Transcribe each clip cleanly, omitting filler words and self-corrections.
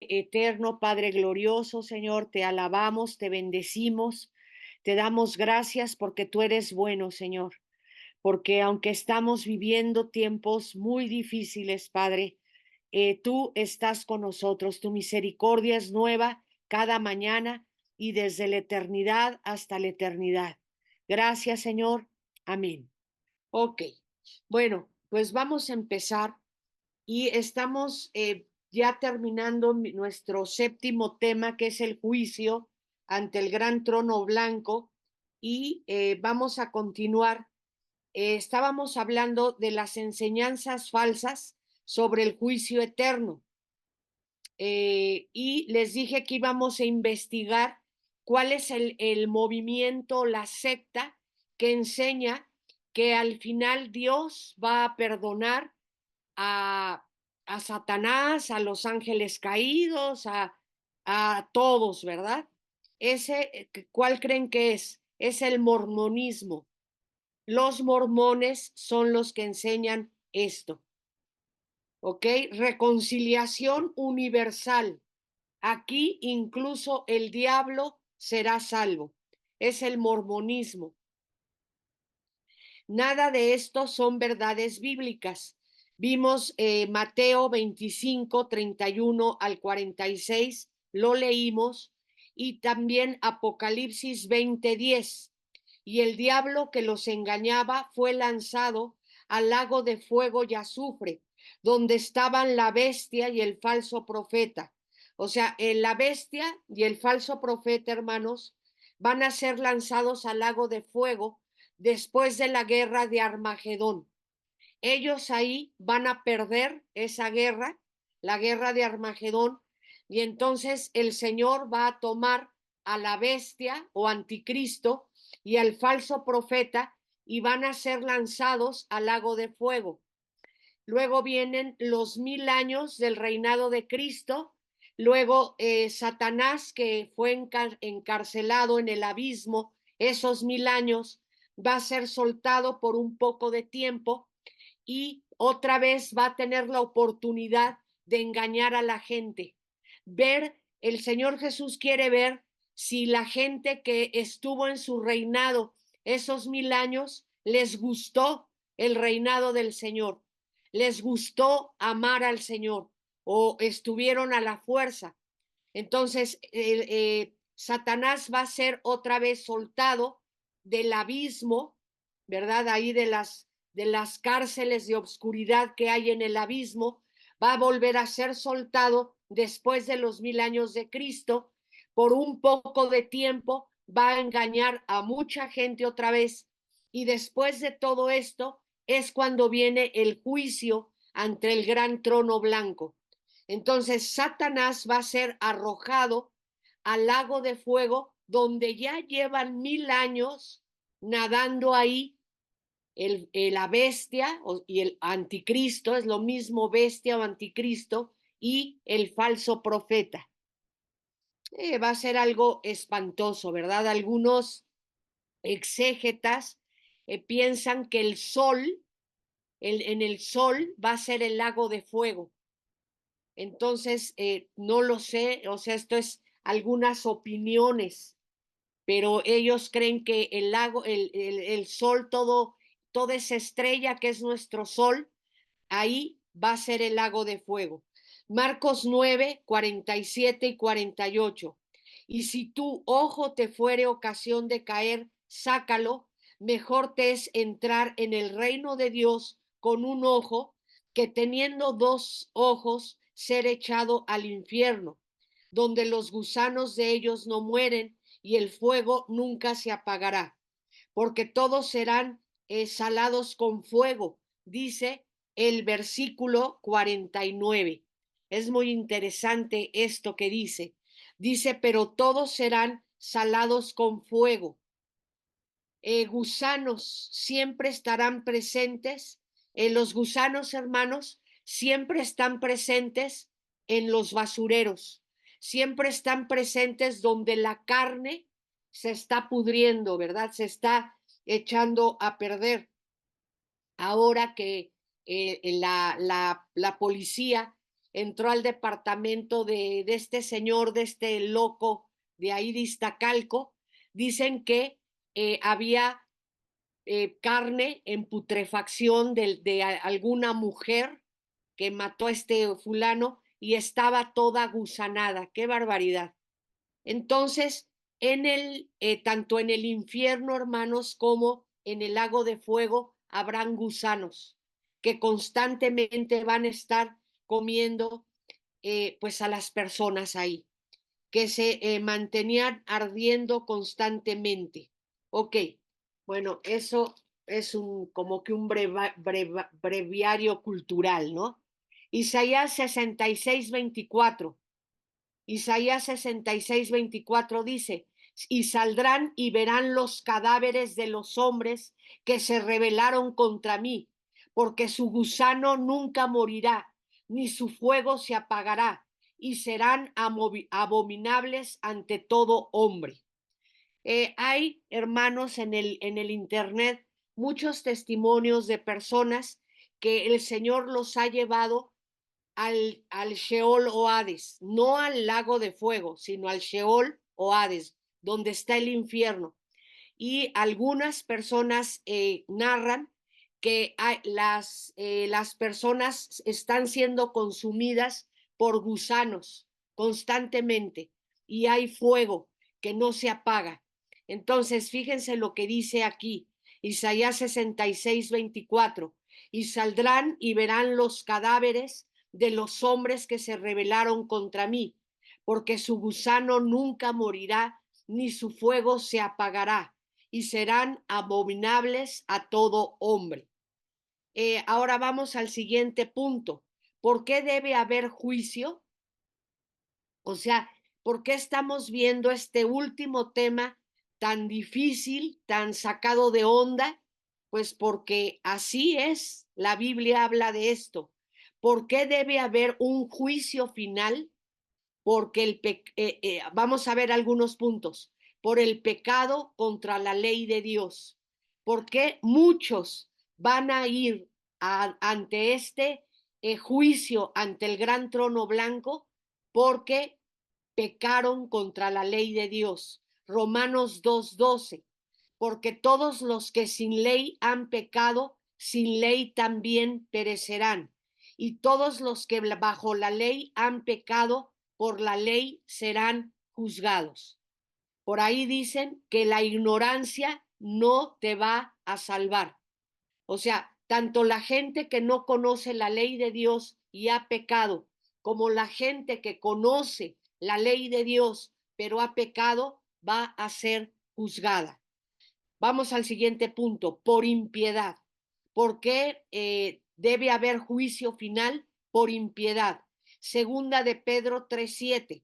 Eterno, Padre glorioso, Señor, te alabamos, te bendecimos, te damos gracias porque tú eres bueno, Señor, porque aunque estamos viviendo tiempos muy difíciles, Padre, tú estás con nosotros, tu misericordia es nueva cada mañana y desde la eternidad hasta la eternidad. Gracias, Señor. Amén. Ok, bueno, pues vamos a empezar y estamos ya terminando nuestro séptimo tema, que es el juicio ante el gran trono blanco, y vamos a continuar. Estábamos hablando de las enseñanzas falsas sobre el juicio eterno, y les dije que íbamos a investigar cuál es el movimiento, la secta que enseña que al final Dios va a perdonar a, a Satanás, a los ángeles caídos, a todos, ¿verdad? ¿Cuál creen que es? Es el mormonismo. Los mormones son los que enseñan esto, ¿ok? Reconciliación universal. Aquí incluso el diablo será salvo. Es el mormonismo. Nada de esto son verdades bíblicas. Vimos Mateo 25, 31 al 46, lo leímos, y también Apocalipsis 20, 10. Y el diablo que los engañaba fue lanzado al lago de fuego y azufre, donde estaban la bestia y el falso profeta. O sea, la bestia y el falso profeta, hermanos, van a ser lanzados al lago de fuego después de la guerra de Armagedón. Ellos ahí van a perder esa guerra, la guerra de Armagedón, y entonces el Señor va a tomar a la bestia o anticristo y al falso profeta y van a ser lanzados al lago de fuego. Luego vienen los 1000 años del reinado de Cristo. Luego Satanás, que fue encarcelado en el abismo esos 1000 años, va a ser soltado por un poco de tiempo y otra vez va a tener la oportunidad de engañar a la gente. El Señor Jesús quiere ver si la gente que estuvo en su reinado esos 1000 años les gustó el reinado del Señor, les gustó amar al Señor o estuvieron a la fuerza. Entonces, Satanás va a ser otra vez soltado del abismo, ¿verdad? Ahí de las cárceles de obscuridad que hay en el abismo, va a volver a ser soltado después de los 1000 años de Cristo. Por un poco de tiempo va a engañar a mucha gente otra vez. Y después de todo esto es cuando viene el juicio ante el gran trono blanco. Entonces Satanás va a ser arrojado al lago de fuego donde ya llevan 1000 años nadando ahí la bestia y el anticristo, es lo mismo bestia o anticristo, y el falso profeta. Va a ser algo espantoso, ¿verdad? Algunos exégetas piensan que el sol, en el sol va a ser el lago de fuego. Entonces, no lo sé, o sea, esto es algunas opiniones, pero ellos creen que el lago, el sol, toda esa estrella que es nuestro sol, ahí va a ser el lago de fuego. Marcos 9, 47 y 48. Y si tu ojo te fuere ocasión de caer, sácalo. Mejor te es entrar en el reino de Dios con un ojo que teniendo dos ojos ser echado al infierno, donde los gusanos de ellos no mueren y el fuego nunca se apagará, porque todos serán salados con fuego, dice el versículo 49. Es muy interesante esto que dice. Dice, pero todos serán salados con fuego. Gusanos siempre estarán presentes. Los gusanos, hermanos, siempre están presentes en los basureros. Siempre están presentes donde la carne se está pudriendo, ¿verdad? Se está echando a perder. Ahora que la policía entró al departamento de este señor, de este loco de ahí de Iztacalco, dicen que había carne en putrefacción de alguna mujer que mató a este fulano y estaba toda gusanada. ¡Qué barbaridad! Entonces, tanto en el infierno, hermanos, como en el lago de fuego, habrán gusanos que constantemente van a estar comiendo pues a las personas ahí, que se mantenían ardiendo constantemente. Ok, bueno, eso es como que un breviario cultural, ¿no? Isaías 66:24. Isaías 66:24 dice, y saldrán y verán los cadáveres de los hombres que se rebelaron contra mí, porque su gusano nunca morirá, ni su fuego se apagará, y serán abominables ante todo hombre. Hay, hermanos, en el internet muchos testimonios de personas que el Señor los ha llevado al Sheol o Hades, no al lago de fuego, sino al Sheol o Hades, donde está el infierno. Y algunas personas narran que las personas están siendo consumidas por gusanos constantemente y hay fuego que no se apaga. Entonces, fíjense lo que dice aquí, Isaías 66:24, y saldrán y verán los cadáveres de los hombres que se rebelaron contra mí, porque su gusano nunca morirá, ni su fuego se apagará, y serán abominables a todo hombre. Ahora vamos al siguiente punto. ¿Por qué debe haber juicio? O sea, ¿por qué estamos viendo este último tema tan difícil, tan sacado de onda? Pues porque así es, la Biblia habla de esto. ¿Por qué debe haber un juicio final? Porque vamos a ver algunos puntos. Por el pecado contra la ley de Dios. Porque muchos van a ir ante este juicio, ante el gran trono blanco, porque pecaron contra la ley de Dios. Romanos 2:12. Porque todos los que sin ley han pecado, sin ley también perecerán. Y todos los que bajo la ley han pecado, por la ley serán juzgados. Por ahí dicen que la ignorancia no te va a salvar. O sea, tanto la gente que no conoce la ley de Dios y ha pecado, como la gente que conoce la ley de Dios pero ha pecado, va a ser juzgada. Vamos al siguiente punto, por impiedad. ¿Por qué debe haber juicio final? Por impiedad. Segunda de Pedro 3:7.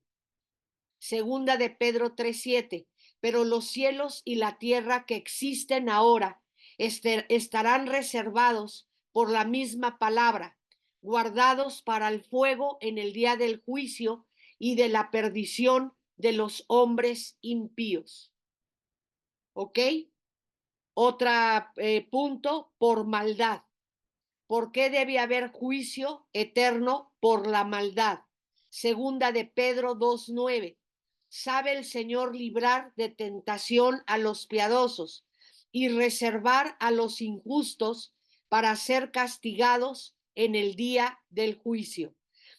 Segunda de Pedro 3:7. Pero los cielos y la tierra que existen ahora estarán reservados por la misma palabra, guardados para el fuego en el día del juicio y de la perdición de los hombres impíos. ¿Ok? Otro punto, por maldad. ¿Por qué debe haber juicio eterno por la maldad? Segunda de Pedro 2:9. Sabe el Señor librar de tentación a los piadosos y reservar a los injustos para ser castigados en el día del juicio.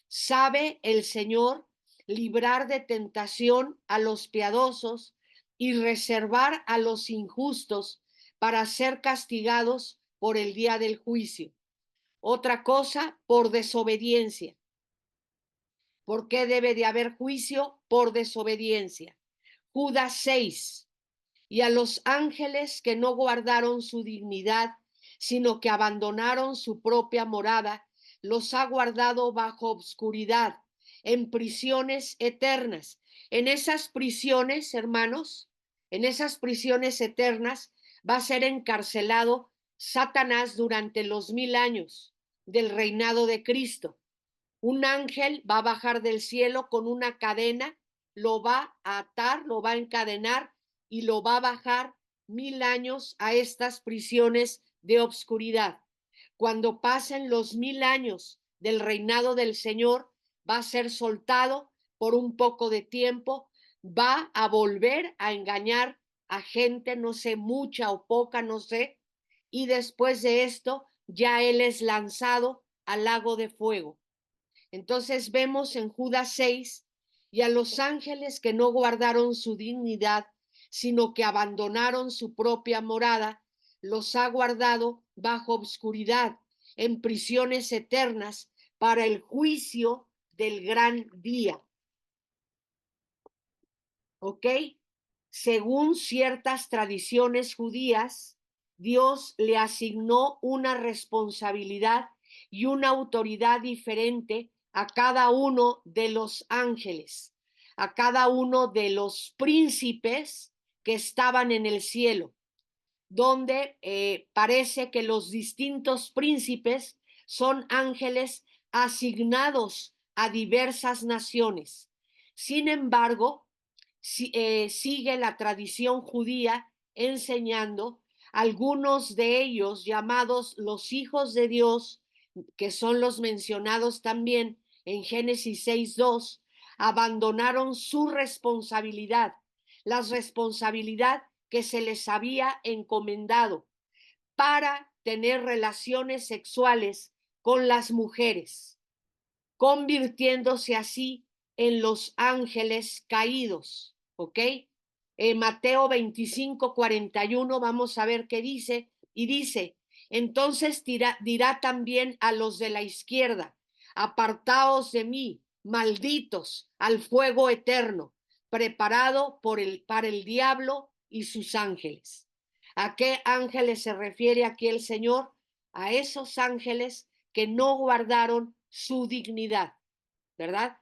Sabe el Señor librar de tentación a los piadosos y reservar a los injustos para ser castigados por el día del juicio. Otra cosa, por desobediencia. ¿Por qué debe de haber juicio? Por desobediencia. Judas 6. Y a los ángeles que no guardaron su dignidad, sino que abandonaron su propia morada, los ha guardado bajo obscuridad, en prisiones eternas. En esas prisiones, hermanos, en esas prisiones eternas va a ser encarcelado Satanás durante los 1000 años del reinado de Cristo. Un ángel va a bajar del cielo con una cadena, lo va a atar, lo va a encadenar y lo va a bajar 1000 años a estas prisiones de obscuridad. Cuando pasen los 1000 años del reinado del Señor, va a ser soltado por un poco de tiempo, va a volver a engañar a gente, no sé, mucha o poca, no sé, y después de esto ya él es lanzado al lago de fuego. Entonces vemos en Judas 6, y a los ángeles que no guardaron su dignidad, sino que abandonaron su propia morada, los ha guardado bajo obscuridad, en prisiones eternas, para el juicio del gran día. ¿Ok? Según ciertas tradiciones judías, Dios le asignó una responsabilidad y una autoridad diferente a cada uno de los ángeles, a cada uno de los príncipes que estaban en el cielo, donde parece que los distintos príncipes son ángeles asignados a diversas naciones. Sin embargo, sigue la tradición judía enseñando algunos de ellos llamados los hijos de Dios, que son los mencionados también en Génesis 6:2, abandonaron su responsabilidad, la responsabilidad que se les había encomendado para tener relaciones sexuales con las mujeres, convirtiéndose así en los ángeles caídos, ¿ok? Mateo 25:41, vamos a ver qué dice, y dice, entonces dirá también a los de la izquierda, apartaos de mí, malditos, al fuego eterno, preparado para el diablo y sus ángeles. ¿A qué ángeles se refiere aquí el Señor? A esos ángeles que no guardaron su dignidad, ¿verdad?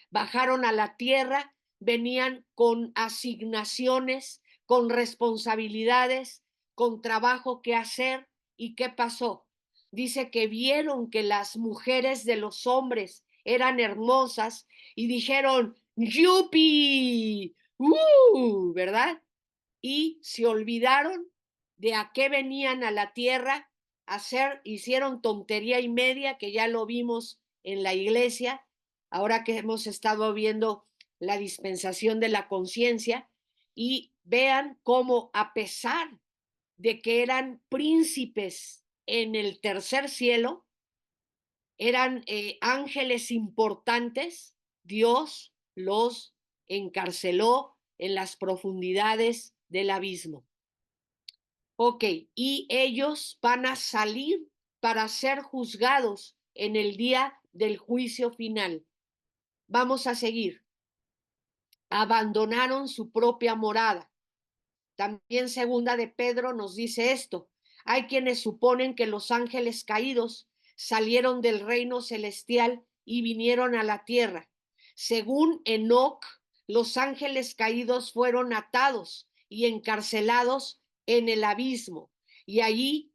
Bajaron a la tierra, venían con asignaciones, con responsabilidades, con trabajo que hacer. ¿Y qué pasó? Dice que vieron que las mujeres de los hombres eran hermosas y dijeron, ¡yupi! ¿Verdad? Y se olvidaron de a qué venían a la tierra a hacer, hicieron tontería y media, que ya lo vimos en la iglesia, ahora que hemos estado viendo la dispensación de la conciencia, y vean cómo a pesar de que eran príncipes en el tercer cielo, eran ángeles importantes, Dios los encarceló en las profundidades del abismo. Ok, y ellos van a salir para ser juzgados en el día del juicio final. Vamos a seguir. Abandonaron su propia morada. También segunda de Pedro nos dice esto. Hay quienes suponen que los ángeles caídos salieron del reino celestial y vinieron a la tierra. Según Enoc, los ángeles caídos fueron atados y encarcelados en el abismo, y allí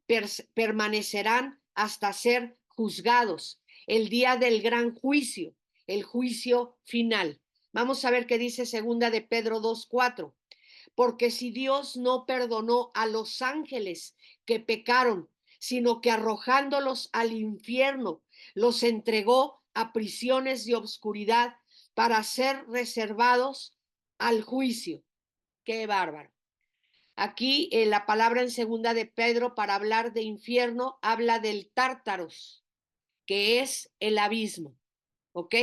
permanecerán hasta ser juzgados el día del gran juicio, el juicio final. Vamos a ver qué dice segunda de Pedro 2:4. Porque si Dios no perdonó a los ángeles que pecaron, sino que arrojándolos al infierno, los entregó a prisiones de obscuridad para ser reservados al juicio. Qué bárbaro. Aquí la palabra en segunda de Pedro para hablar de infierno habla del tártaros, que es el abismo. ¿Ok?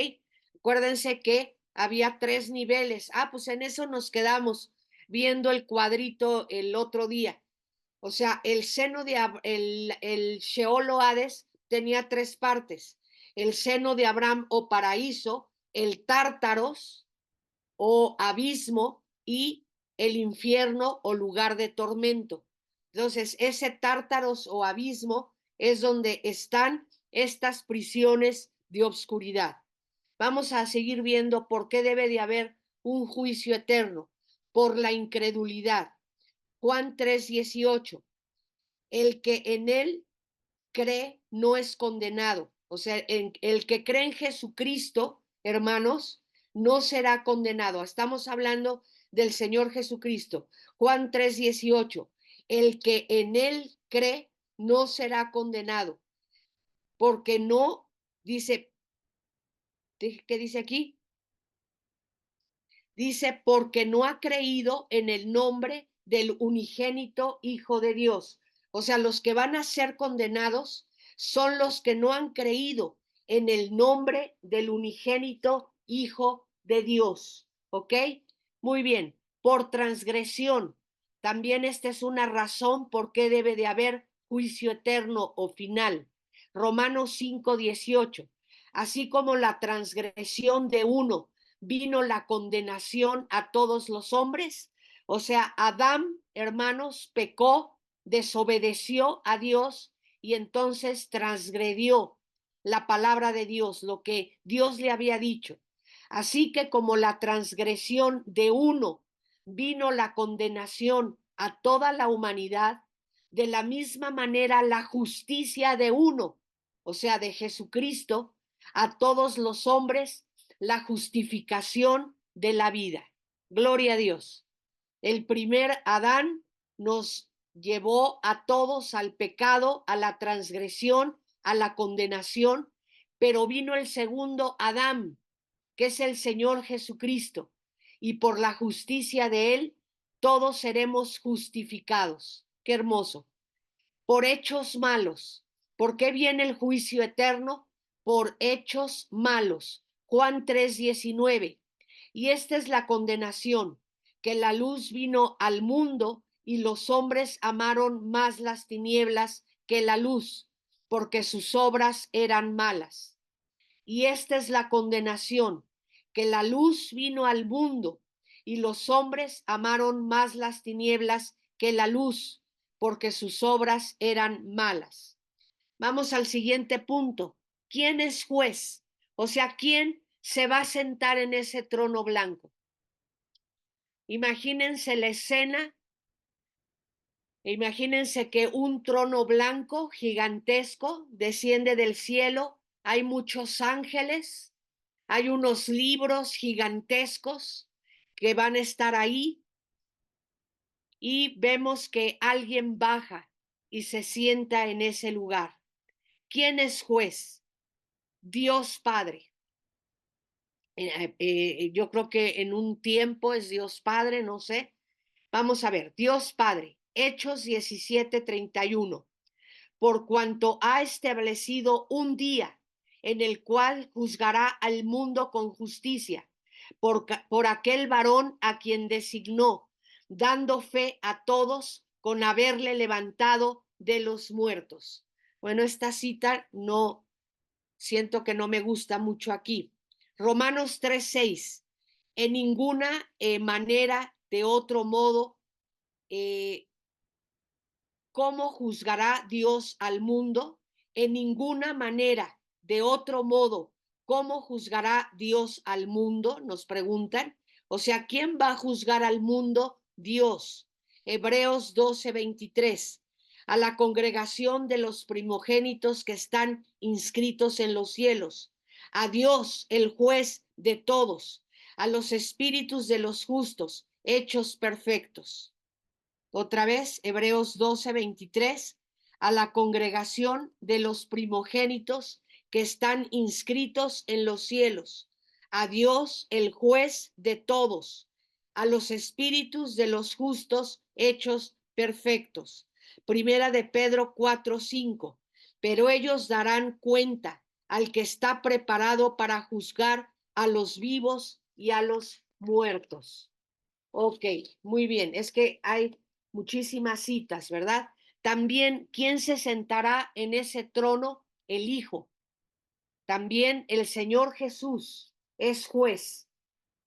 Acuérdense que había 3 niveles. Pues en eso nos quedamos viendo el cuadrito el otro día. O sea, el seno de el Sheol o Hades tenía 3 partes. El seno de Abraham o paraíso, el Tártaros o abismo y el infierno o lugar de tormento. Entonces, ese Tártaros o abismo es donde están estas prisiones de obscuridad. Vamos a seguir viendo por qué debe de haber un juicio eterno, por la incredulidad. Juan 3:18, el que en él cree no es condenado. O sea, el que cree en Jesucristo, hermanos, no será condenado. Estamos hablando del Señor Jesucristo. Juan 3:18, el que en él cree no será condenado, porque no, dice, ¿Qué dice aquí? Dice, porque no ha creído en el nombre del unigénito Hijo de Dios. O sea, los que van a ser condenados son los que no han creído en el nombre del unigénito Hijo de Dios. ¿Ok? Muy bien. Por transgresión. También esta es una razón por qué debe de haber juicio eterno o final. Romanos 5:18. Así como la transgresión de uno vino la condenación a todos los hombres. O sea, Adán, hermanos, pecó, desobedeció a Dios y entonces transgredió la palabra de Dios, lo que Dios le había dicho. Así que como la transgresión de uno vino la condenación a toda la humanidad, de la misma manera la justicia de uno, o sea, de Jesucristo, a todos los hombres, la justificación de la vida. Gloria a Dios. El primer Adán nos llevó a todos al pecado, a la transgresión, a la condenación, pero vino el segundo Adán, que es el Señor Jesucristo, y por la justicia de él, todos seremos justificados. Qué hermoso. Por hechos malos. ¿Por qué viene el juicio eterno? Por hechos malos. Juan 3:19. Y esta es la condenación, que la luz vino al mundo y los hombres amaron más las tinieblas que la luz, porque sus obras eran malas. Y esta es la condenación, que la luz vino al mundo y los hombres amaron más las tinieblas que la luz, porque sus obras eran malas. Vamos al siguiente punto. ¿Quién es juez? O sea, ¿quién se va a sentar en ese trono blanco? Imagínense la escena. Imagínense que un trono blanco gigantesco desciende del cielo. Hay muchos ángeles. Hay unos libros gigantescos que van a estar ahí y vemos que alguien baja y se sienta en ese lugar. ¿Quién es juez? Dios Padre. Yo creo que en un tiempo es Dios Padre, no sé. Vamos a ver, Dios Padre, Hechos 17:31. Por cuanto ha establecido un día en el cual juzgará al mundo con justicia, por aquel varón a quien designó, dando fe a todos con haberle levantado de los muertos. Bueno, esta cita no, siento que no me gusta mucho aquí. Romanos 3:6. En ninguna manera, de otro modo, ¿cómo juzgará Dios al mundo? En ninguna manera, de otro modo, ¿cómo juzgará Dios al mundo? Nos preguntan. O sea, ¿quién va a juzgar al mundo? Dios. Hebreos 12:23. A la congregación de los primogénitos que están inscritos en los cielos. A Dios, el juez de todos. A los espíritus de los justos, hechos perfectos. Otra vez, Hebreos 12:23, a la congregación de los primogénitos que están inscritos en los cielos, a Dios, el juez de todos, a los espíritus de los justos hechos perfectos. Primera de Pedro 4:5, pero ellos darán cuenta al que está preparado para juzgar a los vivos y a los muertos. Ok, muy bien. Es que hay muchísimas citas, ¿verdad? También, ¿quién se sentará en ese trono? El Hijo. También el Señor Jesús es juez.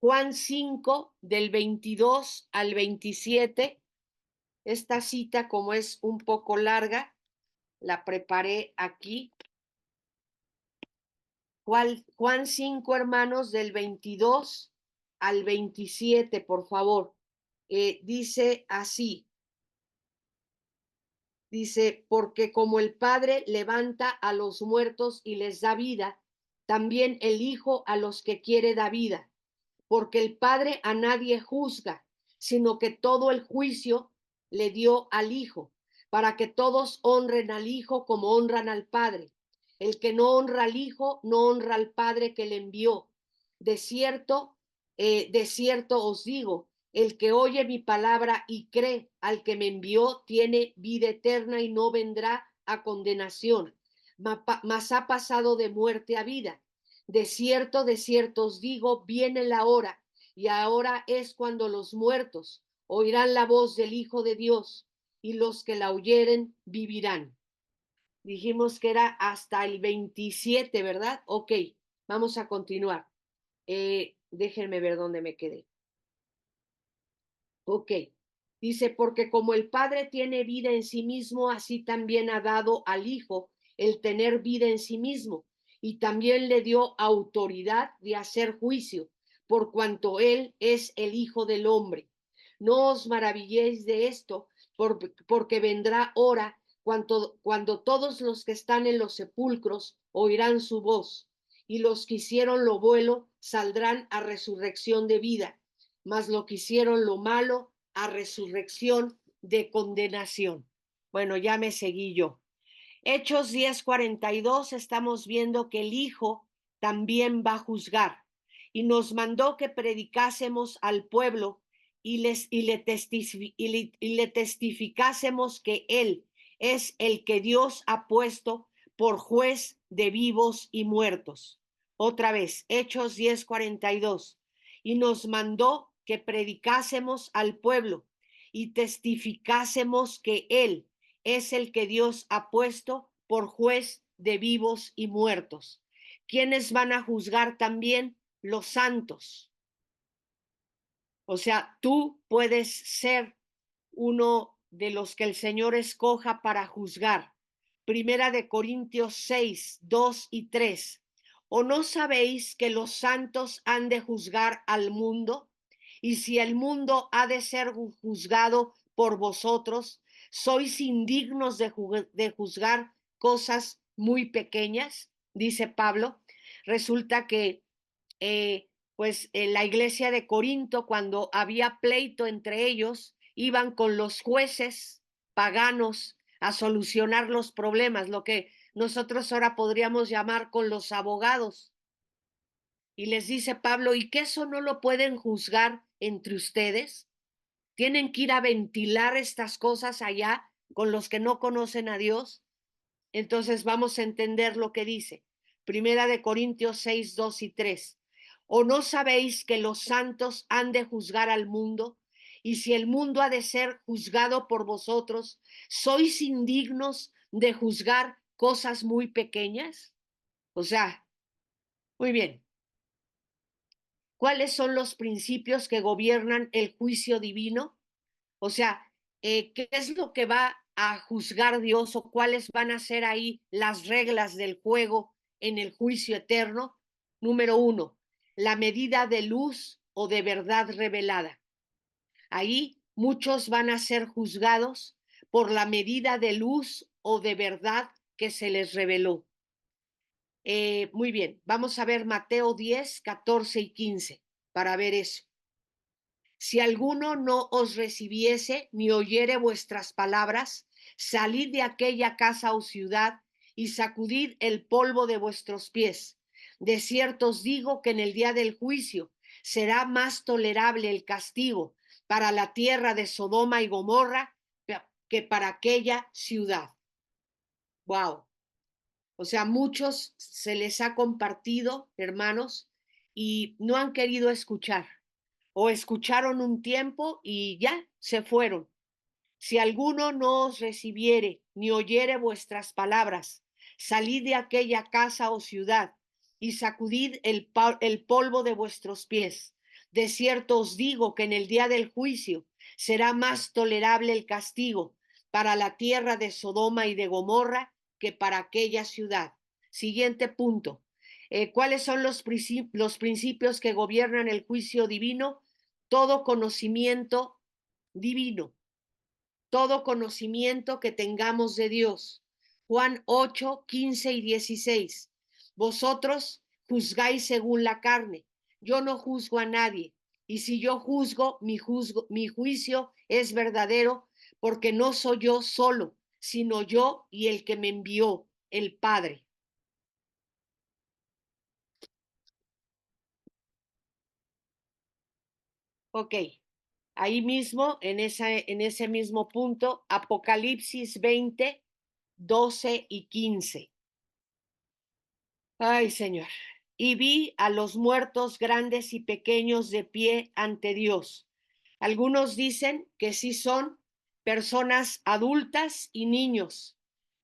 Juan 5, del 22 al 27. Esta cita, como es un poco larga, la preparé aquí. Juan 5, hermanos, del 22 al 27, por favor. Dice así. Dice, porque como el Padre levanta a los muertos y les da vida, también el Hijo a los que quiere da vida, porque el Padre a nadie juzga, sino que todo el juicio le dio al Hijo, para que todos honren al Hijo como honran al Padre. El que no honra al Hijo, no honra al Padre que le envió. de cierto os digo, el que oye mi palabra y cree al que me envió tiene vida eterna y no vendrá a condenación, mas ha pasado de muerte a vida. De cierto os digo, viene la hora, y ahora es cuando los muertos oirán la voz del Hijo de Dios, y los que la oyeren vivirán. Dijimos que era hasta el 27, ¿verdad? Ok, vamos a continuar. Déjenme ver dónde me quedé. Ok, dice, porque como el Padre tiene vida en sí mismo, así también ha dado al Hijo el tener vida en sí mismo, y también le dio autoridad de hacer juicio, por cuanto Él es el Hijo del Hombre. No os maravilléis de esto, porque vendrá hora cuando todos los que están en los sepulcros oirán su voz, y los que hicieron lo bueno saldrán a resurrección de vida, mas lo que hicieron lo malo a resurrección de condenación. Bueno, ya me seguí yo. Hechos 10:42 estamos viendo que el Hijo también va a juzgar y nos mandó que predicásemos al pueblo y le testificásemos que Él es el que Dios ha puesto por juez de vivos y muertos. Otra vez, Hechos 10:42. Y nos mandó que predicásemos al pueblo y testificásemos que Él es el que Dios ha puesto por juez de vivos y muertos. ¿Quiénes van a juzgar también? Los santos. O sea, tú puedes ser uno de los que el Señor escoja para juzgar. Primera de Corintios 6, 2 y 3. ¿O no sabéis que los santos han de juzgar al mundo? Y si el mundo ha de ser juzgado por vosotros, ¿sois indignos de juzgar cosas muy pequeñas? Dice Pablo. Resulta que pues en la iglesia de Corinto, cuando había pleito entre ellos, iban con los jueces paganos a solucionar los problemas, lo que nosotros ahora podríamos llamar con los abogados. Y les dice Pablo, ¿y que eso no lo pueden juzgar entre ustedes? Tienen que ir a ventilar estas cosas allá con los que no conocen a Dios. Entonces vamos a entender lo que dice. Primera de Corintios 6, 2 y 3. ¿O no sabéis que los santos han de juzgar al mundo? Y si el mundo ha de ser juzgado por vosotros, ¿sois indignos de juzgar cosas muy pequeñas? O sea, muy bien. ¿Cuáles son los principios que gobiernan el juicio divino? O sea, ¿qué es lo que va a juzgar Dios o cuáles van a ser ahí las reglas del juego en el juicio eterno? Número uno, la medida de luz o de verdad revelada. Ahí muchos van a ser juzgados por la medida de luz o de verdad que se les reveló. Muy bien, vamos a ver Mateo 10, 14 y 15 para ver eso. Si alguno no os recibiese ni oyere vuestras palabras, salid de aquella casa o ciudad y sacudid el polvo de vuestros pies. De cierto os digo que en el día del juicio será más tolerable el castigo para la tierra de Sodoma y Gomorra que para aquella ciudad. Wow. O sea, muchos se les ha compartido, hermanos, y no han querido escuchar o escucharon un tiempo y ya se fueron. Si alguno no os recibiere ni oyere vuestras palabras, salid de aquella casa o ciudad y sacudid el polvo de vuestros pies. De cierto os digo que en el día del juicio será más tolerable el castigo para la tierra de Sodoma y de Gomorra que para aquella ciudad. Siguiente punto. ¿Cuáles son los principios que gobiernan el juicio divino? Todo conocimiento divino, todo conocimiento que tengamos de Dios. Juan 8, 15 y 16. Vosotros juzgáis según la carne. Yo no juzgo a nadie. Y si yo juzgo, mi juicio es verdadero, porque no soy yo solo, sino yo y el que me envió, el Padre. Ok, ahí mismo, en ese mismo punto, Apocalipsis 20, 12 y 15. Ay, Señor. Y vi a los muertos grandes y pequeños de pie ante Dios. Algunos dicen que sí son personas adultas y niños.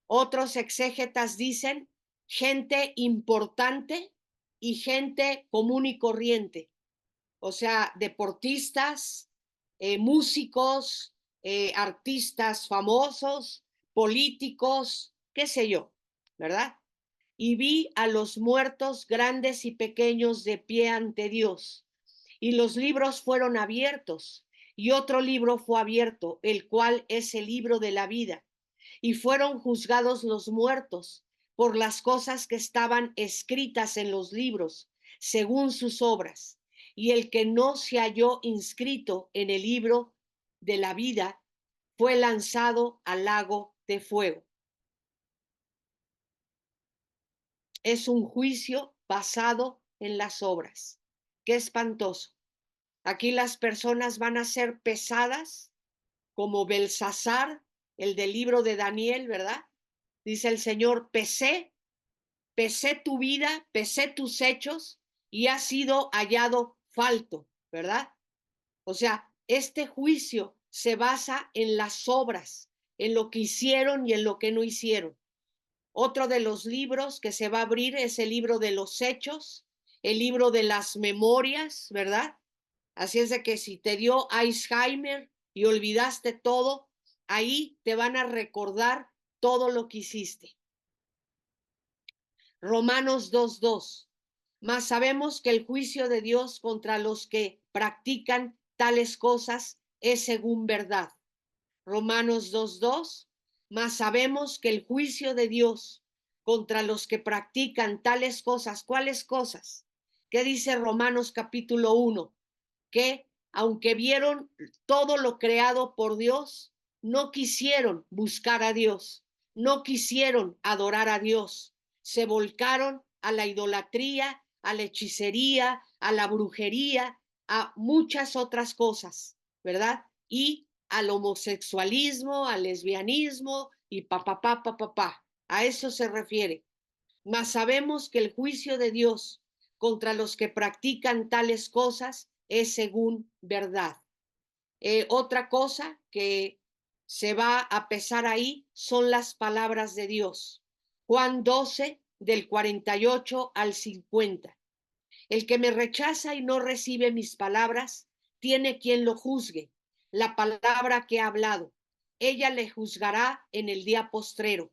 Otros exégetas dicen gente importante y gente común y corriente. O sea, deportistas, músicos, artistas famosos, políticos, qué sé yo, ¿verdad? Y vi a los muertos grandes y pequeños de pie ante Dios. Y los libros fueron abiertos, y otro libro fue abierto, el cual es el libro de la vida. Y fueron juzgados los muertos por las cosas que estaban escritas en los libros, según sus obras. Y el que no se halló inscrito en el libro de la vida fue lanzado al lago de fuego. Es un juicio basado en las obras. Qué espantoso. Aquí las personas van a ser pesadas como Belsasar, el del libro de Daniel, ¿verdad? Dice el Señor, pesé tu vida, pesé tus hechos y has sido hallado falto, ¿verdad? O sea, este juicio se basa en las obras, en lo que hicieron y en lo que no hicieron. Otro de los libros que se va a abrir es el libro de los hechos, el libro de las memorias, ¿verdad? Así es de que si te dio Alzheimer y olvidaste todo, ahí te van a recordar todo lo que hiciste. Romanos 2:2. Mas sabemos que el juicio de Dios contra los que practican tales cosas es según verdad. Romanos 2:2. Mas sabemos que el juicio de Dios contra los que practican tales cosas, ¿cuáles cosas? ¿Qué dice Romanos capítulo 1? Que aunque vieron todo lo creado por Dios, no quisieron buscar a Dios, no quisieron adorar a Dios, se volcaron a la idolatría, a la hechicería, a la brujería, a muchas otras cosas, ¿verdad? Y al homosexualismo, al lesbianismo y papá. A eso se refiere. Mas sabemos que el juicio de Dios contra los que practican tales cosas es según verdad. Otra cosa que se va a pesar ahí son las palabras de Dios. Juan 12, del 48 al 50. El que me rechaza y no recibe mis palabras, tiene quien lo juzgue. La palabra que ha hablado, ella le juzgará en el día postrero,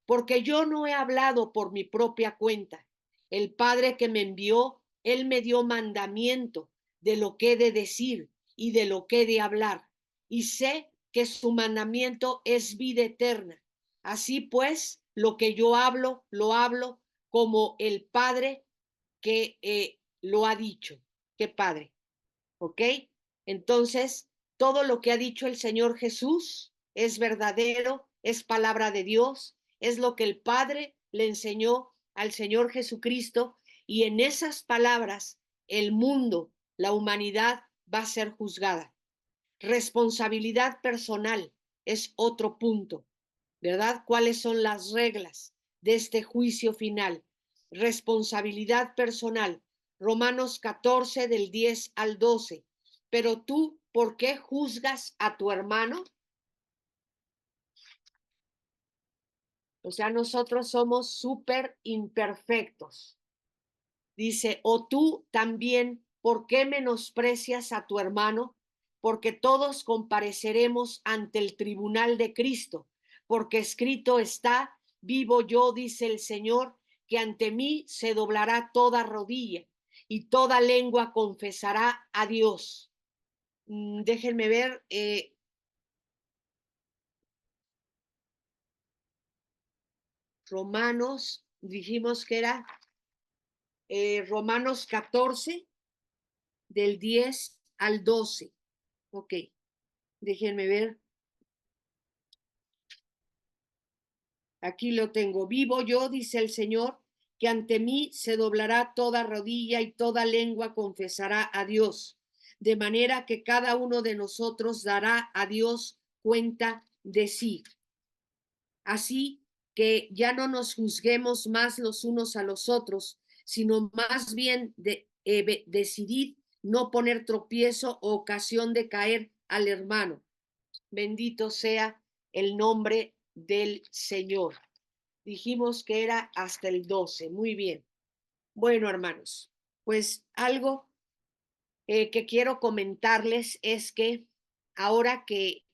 porque yo no he hablado por mi propia cuenta. El Padre que me envió, él me dio mandamiento de lo que he de decir y de lo que he de hablar. Y sé que su mandamiento es vida eterna. Así pues, lo que yo hablo, lo hablo como el Padre que lo ha dicho. Qué padre, ¿ok? Entonces, todo lo que ha dicho el Señor Jesús es verdadero, es palabra de Dios, es lo que el Padre le enseñó al Señor Jesucristo y en esas palabras el mundo, la humanidad va a ser juzgada. Responsabilidad personal es otro punto, ¿verdad? ¿Cuáles son las reglas de este juicio final? Responsabilidad personal. Romanos 14 del 10 al 12. Pero tú, ¿por qué juzgas a tu hermano? O sea, nosotros somos súper imperfectos. Dice, o tú también, ¿por qué menosprecias a tu hermano? Porque todos compareceremos ante el tribunal de Cristo, porque escrito está, vivo yo, dice el Señor, que ante mí se doblará toda rodilla y toda lengua confesará a Dios. Déjenme ver, Romanos, dijimos que era Romanos 14, del 10 al 12. Ok, déjenme ver. Aquí lo tengo. Vivo yo, dice el Señor, que ante mí se doblará toda rodilla y toda lengua confesará a Dios. de manera que cada uno de nosotros dará a Dios cuenta de sí. Así que ya no nos juzguemos más los unos a los otros, sino más bien decidid no poner tropiezo o ocasión de caer al hermano. Bendito sea el nombre del Señor. Dijimos que era hasta el 12. Muy bien. Bueno, hermanos, pues algo que quiero comentarles es que ahora que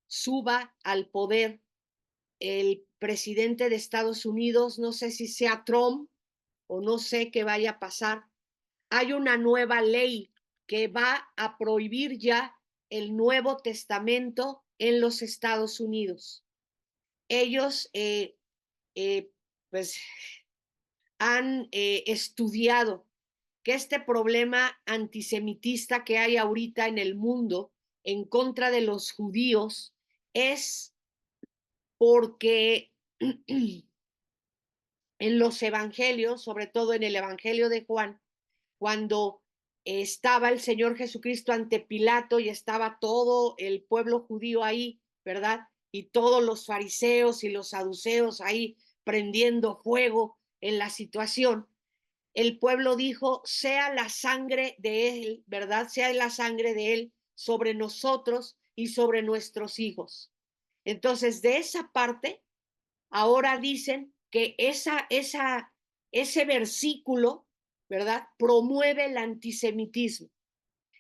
suba al poder el presidente de Estados Unidos, no sé si sea Trump o no sé qué vaya a pasar, hay una nueva ley que va a prohibir ya el Nuevo Testamento en los Estados Unidos. Ellos pues han estudiado que este problema antisemitista que hay ahorita en el mundo en contra de los judíos es porque en los evangelios, sobre todo en el Evangelio de Juan, cuando estaba el Señor Jesucristo ante Pilato y estaba todo el pueblo judío ahí, ¿verdad? Y todos los fariseos y los saduceos ahí prendiendo fuego en la situación. El pueblo dijo, sea la sangre de él, ¿verdad? Sea la sangre de él sobre nosotros y sobre nuestros hijos. Entonces, de esa parte, ahora dicen que ese versículo, ¿verdad? Promueve el antisemitismo,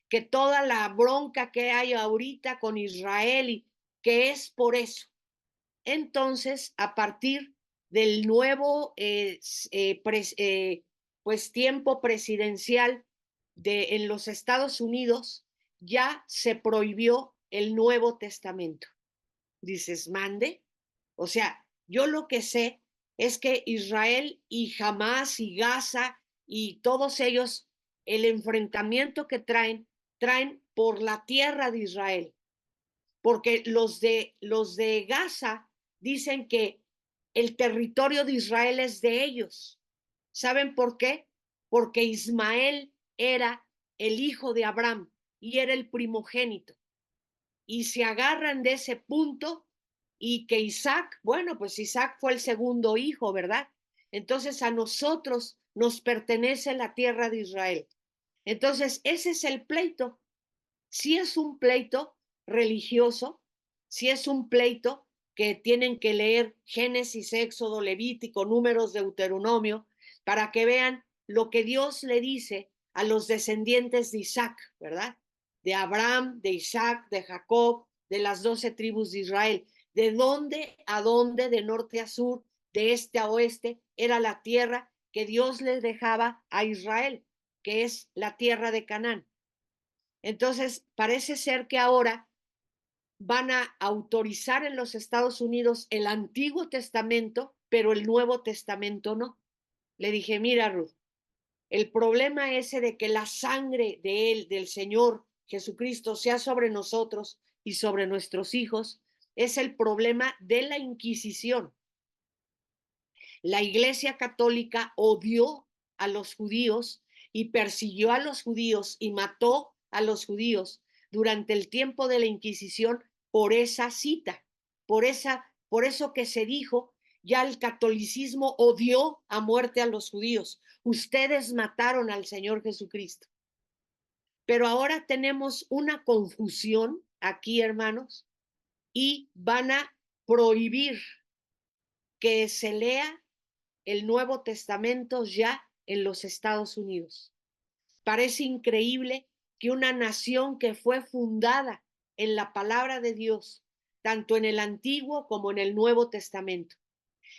que toda la bronca que hay ahorita con Israel y que es por eso. Entonces, a partir del nuevo pues tiempo presidencial en los Estados Unidos, ya se prohibió el Nuevo Testamento. Dices, mande. O sea, yo lo que sé es que Israel y Hamas y Gaza y todos ellos, el enfrentamiento que traen por la tierra de Israel, porque los de Gaza dicen que el territorio de Israel es de ellos. ¿Saben por qué? Porque Ismael era el hijo de Abraham y era el primogénito. Y se agarran de ese punto y que Isaac, bueno, pues Isaac fue el segundo hijo, ¿verdad? Entonces a nosotros nos pertenece la tierra de Israel. Entonces ese es el pleito. Si es un pleito religioso, si es un pleito que tienen que leer Génesis, Éxodo, Levítico, Números, Deuteronomio, para que vean lo que Dios le dice a los descendientes de Isaac, ¿verdad? De Abraham, de Isaac, de Jacob, de las 12 tribus de Israel. De dónde a dónde, de norte a sur, de este a oeste, era la tierra que Dios les dejaba a Israel, que es la tierra de Canaán. Entonces, parece ser que ahora van a autorizar en los Estados Unidos el Antiguo Testamento, pero el Nuevo Testamento no. Le dije, mira, Ruth, el problema ese de que la sangre de él, del Señor Jesucristo, sea sobre nosotros y sobre nuestros hijos, es el problema de la Inquisición. La Iglesia Católica odió a los judíos y persiguió a los judíos y mató a los judíos durante el tiempo de la Inquisición por esa cita, por eso que se dijo, ya el catolicismo odió a muerte a los judíos. Ustedes mataron al Señor Jesucristo. Pero ahora tenemos una confusión aquí, hermanos, y van a prohibir que se lea el Nuevo Testamento ya en los Estados Unidos. Parece increíble que una nación que fue fundada en la palabra de Dios, tanto en el Antiguo como en el Nuevo Testamento.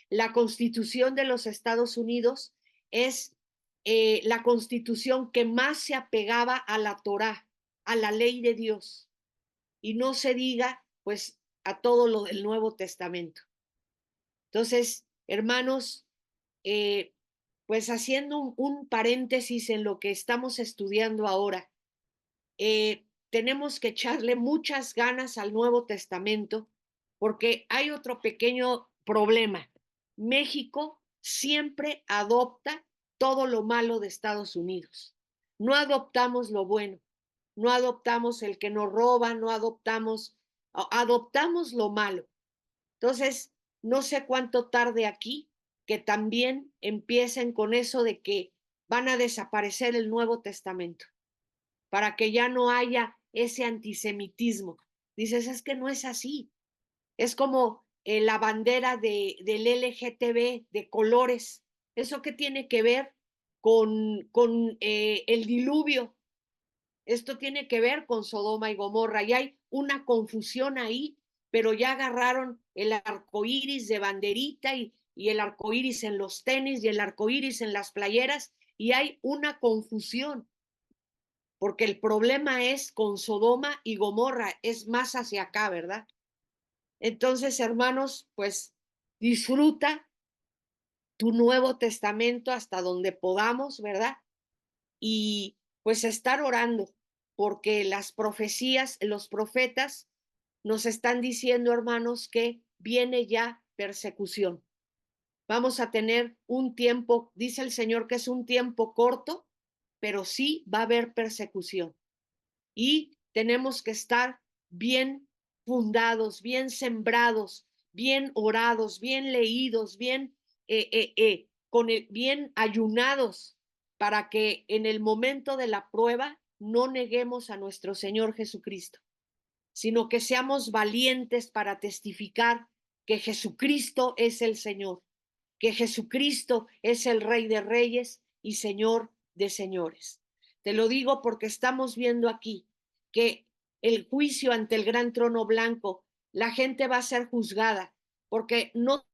La Constitución de los Estados Unidos es la constitución que más se apegaba a la Torá, a la ley de Dios. Y no se diga, pues, a todo lo del Nuevo Testamento. Entonces, hermanos, eh, pues haciendo un paréntesis en lo que estamos estudiando ahora, tenemos que echarle muchas ganas al Nuevo Testamento porque hay otro pequeño problema. México siempre adopta todo lo malo de Estados Unidos. No adoptamos lo bueno. no adoptamos el que nos roba, no adoptamos, adoptamos lo malo. Entonces, no sé cuánto tarde aquí que también empiecen con eso de que van a desaparecer el Nuevo Testamento, para que ya no haya ese antisemitismo. Dices, es que no es así. Es como la bandera del LGTB de colores. ¿Eso qué tiene que ver con el diluvio? Esto tiene que ver con Sodoma y Gomorra y hay una confusión ahí, pero ya agarraron el arco iris de banderita y el arco iris en los tenis y el arco iris en las playeras y hay una confusión, porque el problema es con Sodoma y Gomorra, es más hacia acá, ¿verdad? Entonces, hermanos, pues disfruta tu Nuevo Testamento hasta donde podamos, ¿verdad? Y pues estar orando, porque las profecías, los profetas nos están diciendo, hermanos, que viene ya persecución. Vamos a tener un tiempo, dice el Señor que es un tiempo corto, pero sí va a haber persecución. Y tenemos que estar bien fundados, bien sembrados, bien orados, bien leídos, bien ayunados, para que en el momento de la prueba no neguemos a nuestro Señor Jesucristo, sino que seamos valientes para testificar que Jesucristo es el Señor, que Jesucristo es el Rey de Reyes y Señor de Señores. Te lo digo porque estamos viendo aquí que el juicio ante el gran trono blanco, la gente va a ser juzgada porque no